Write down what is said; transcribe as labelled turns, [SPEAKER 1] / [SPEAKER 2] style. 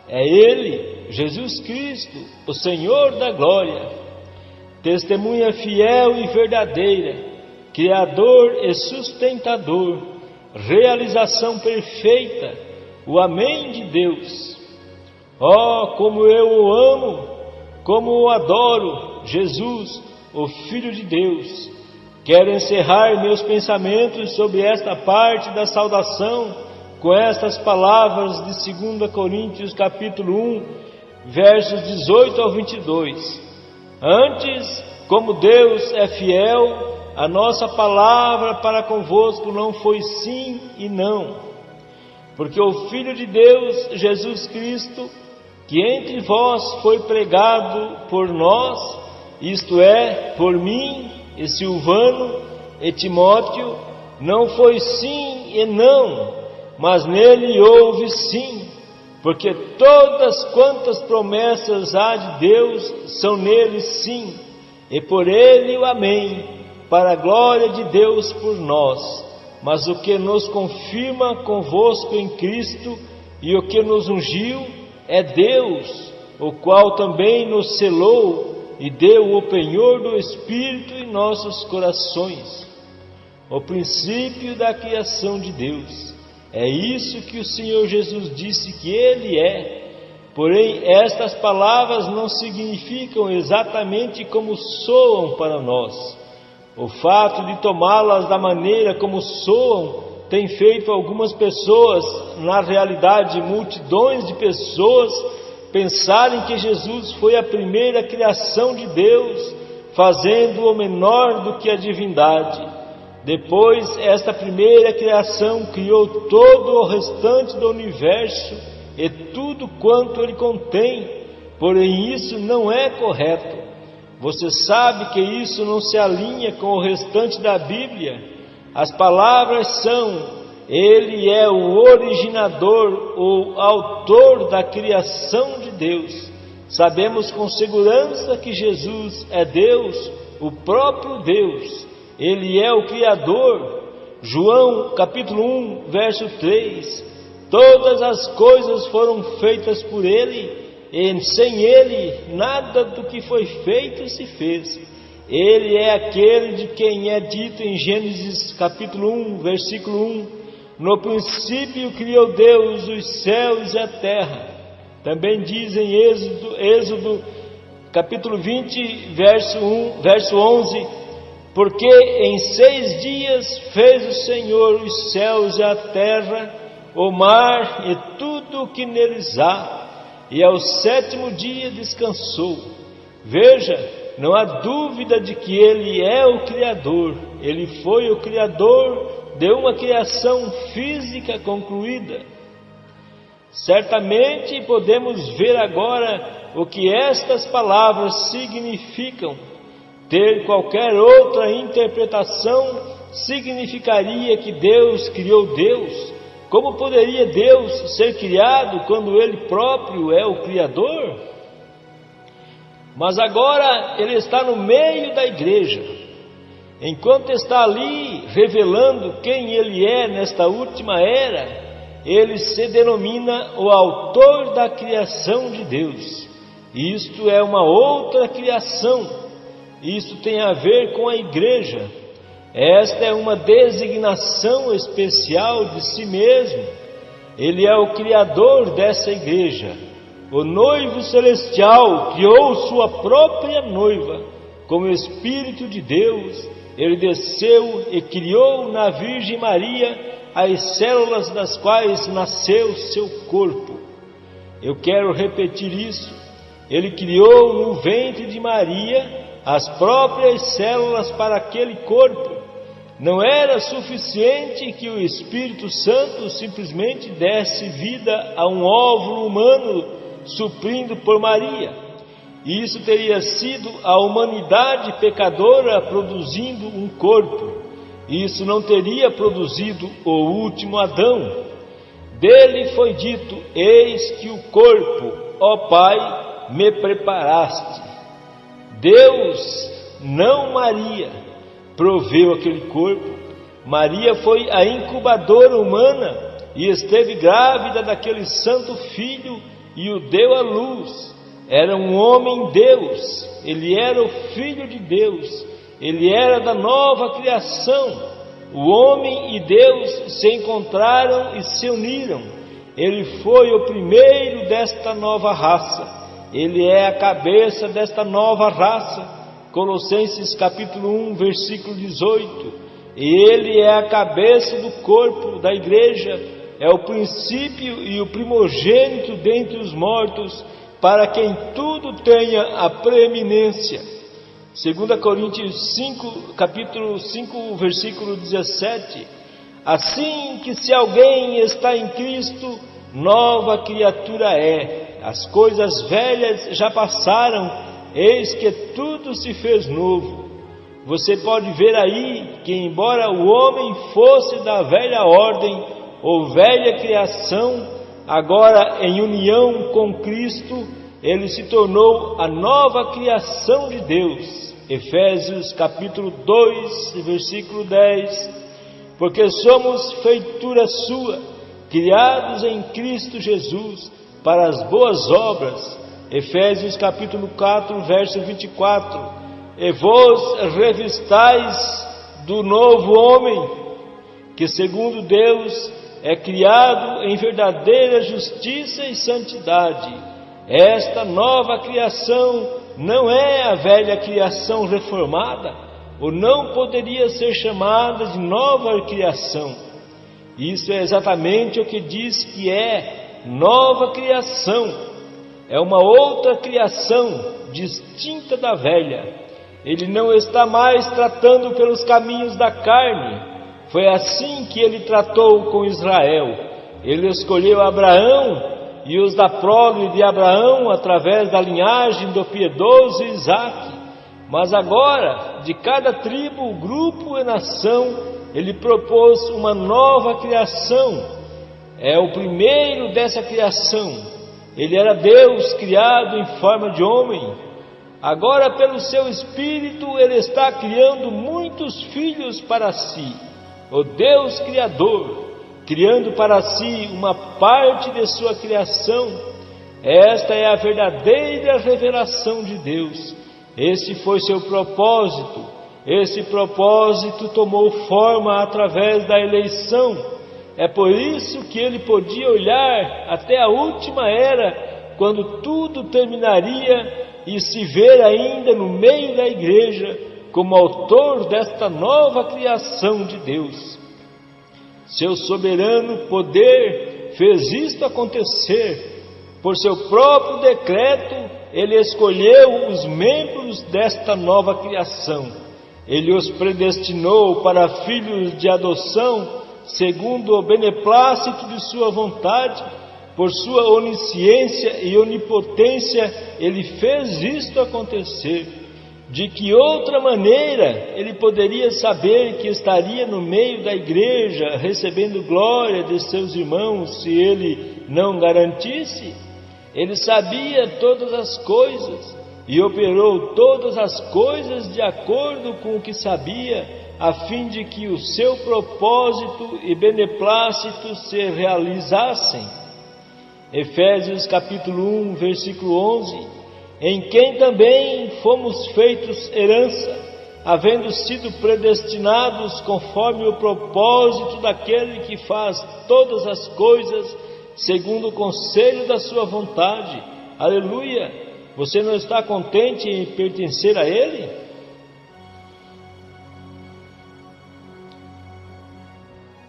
[SPEAKER 1] É Ele, Jesus Cristo, o Senhor da glória, testemunha fiel e verdadeira, Criador e sustentador, realização perfeita, o Amém de Deus. Oh, como eu o amo, como o adoro, Jesus, o Filho de Deus. Quero encerrar meus pensamentos sobre esta parte da saudação com estas palavras de 2 Coríntios capítulo 1, versos 18 ao 22. Antes, como Deus é fiel, a nossa palavra para convosco não foi sim e não, porque o Filho de Deus, Jesus Cristo, que entre vós foi pregado por nós, isto é, por mim e Silvano e Timóteo, não foi sim e não, mas nele houve sim, porque todas quantas promessas há de Deus são nele sim, e por ele o amém, para a glória de Deus por nós. Mas o que nos confirma convosco em Cristo e o que nos ungiu é Deus, o qual também nos selou e deu o penhor do Espírito em nossos corações, o princípio da criação de Deus. É isso que o Senhor Jesus disse que Ele é. Porém, estas palavras não significam exatamente como soam para nós. O fato de tomá-las da maneira como soam tem feito algumas pessoas, na realidade multidões de pessoas, pensarem que Jesus foi a primeira criação de Deus, fazendo-o menor do que a divindade. Depois, esta primeira criação criou todo o restante do universo e tudo quanto ele contém, porém isso não é correto. Você sabe que isso não se alinha com o restante da Bíblia. As palavras são: Ele é o originador ou autor da criação de Deus. Sabemos com segurança que Jesus é Deus, o próprio Deus. Ele é o Criador. João capítulo 1, verso 3. Todas as coisas foram feitas por Ele, e sem Ele nada do que foi feito se fez. Ele é aquele de quem é dito em Gênesis capítulo 1, versículo 1: No princípio criou Deus os céus e a terra. Também diz em Êxodo capítulo 20, verso 11: Porque em 6 dias fez o Senhor os céus e a terra, o mar e tudo o que neles há, e ao 7º dia descansou. Veja, não há dúvida de que Ele é o Criador. Ele foi o Criador de uma criação física concluída. Certamente podemos ver agora o que estas palavras significam. Ter qualquer outra interpretação significaria que Deus criou Deus. Como poderia Deus ser criado quando Ele próprio é o Criador? Mas agora Ele está no meio da igreja. Enquanto está ali revelando quem Ele é nesta última era, Ele se denomina o autor da criação de Deus. Isto é uma outra criação. Isso tem a ver com a igreja. Esta é uma designação especial de si mesmo. Ele é o Criador dessa igreja. O noivo celestial criou sua própria noiva. Como Espírito de Deus, Ele desceu e criou na Virgem Maria as células das quais nasceu seu corpo. Eu quero repetir isso. Ele criou no ventre de Maria as próprias células para aquele corpo. Não era suficiente que o Espírito Santo simplesmente desse vida a um óvulo humano, suprindo por Maria. Isso teria sido a humanidade pecadora produzindo um corpo. Isso não teria produzido o último Adão. Dele foi dito: eis que o corpo, ó Pai, me preparaste. Deus, não Maria, proveu aquele corpo. Maria foi a incubadora humana e esteve grávida daquele santo filho e o deu à luz. Era um homem Deus, ele era o Filho de Deus, ele era da nova criação. O homem e Deus se encontraram e se uniram. Ele foi o primeiro desta nova raça. Ele é a cabeça desta nova raça. Colossenses capítulo 1, versículo 18. E ele é a cabeça do corpo da igreja, é o princípio e o primogênito dentre os mortos, para quem tudo tenha a preeminência. 2 Coríntios 5, capítulo 5, versículo 17. Assim que se alguém está em Cristo, nova criatura é. As coisas velhas já passaram, eis que tudo se fez novo. Você pode ver aí que, embora o homem fosse da velha ordem ou velha criação, agora em união com Cristo, ele se tornou a nova criação de Deus. Efésios capítulo 2, versículo 10. Porque somos feitura sua, criados em Cristo Jesus, para as boas obras. Efésios capítulo 4, verso 24. E vos revistais do novo homem, que segundo Deus é criado em verdadeira justiça e santidade. Esta nova criação não é a velha criação reformada, ou não poderia ser chamada de nova criação. Isso é exatamente o que diz que é nova criação. É uma outra criação distinta da velha. Ele não está mais tratando pelos caminhos da carne. Foi assim que ele tratou com Israel. Ele escolheu Abraão e os da prole de Abraão através da linhagem do piedoso Isaque. Mas agora, de cada tribo, grupo e nação, ele propôs uma nova criação. É o primeiro dessa criação. Ele era Deus criado em forma de homem. Agora, pelo seu Espírito, ele está criando muitos filhos para si. O Deus Criador, criando para si uma parte de sua criação. Esta é a verdadeira revelação de Deus. Esse foi seu propósito. Esse propósito tomou forma através da eleição. É por isso que ele podia olhar até a última era, quando tudo terminaria, e se ver ainda no meio da igreja como autor desta nova criação de Deus. Seu soberano poder fez isto acontecer. Por seu próprio decreto, ele escolheu os membros desta nova criação. Ele os predestinou para filhos de adoção, segundo o beneplácito de sua vontade. Por sua onisciência e onipotência, ele fez isto acontecer. De que outra maneira ele poderia saber que estaria no meio da igreja, recebendo glória de seus irmãos, se ele não garantisse? Ele sabia todas as coisas e operou todas as coisas de acordo com o que sabia, a fim de que o seu propósito e beneplácito se realizassem. Efésios capítulo 1, versículo 11. Em quem também fomos feitos herança, havendo sido predestinados conforme o propósito daquele que faz todas as coisas segundo o conselho da sua vontade. Aleluia! Você não está contente em pertencer a Ele?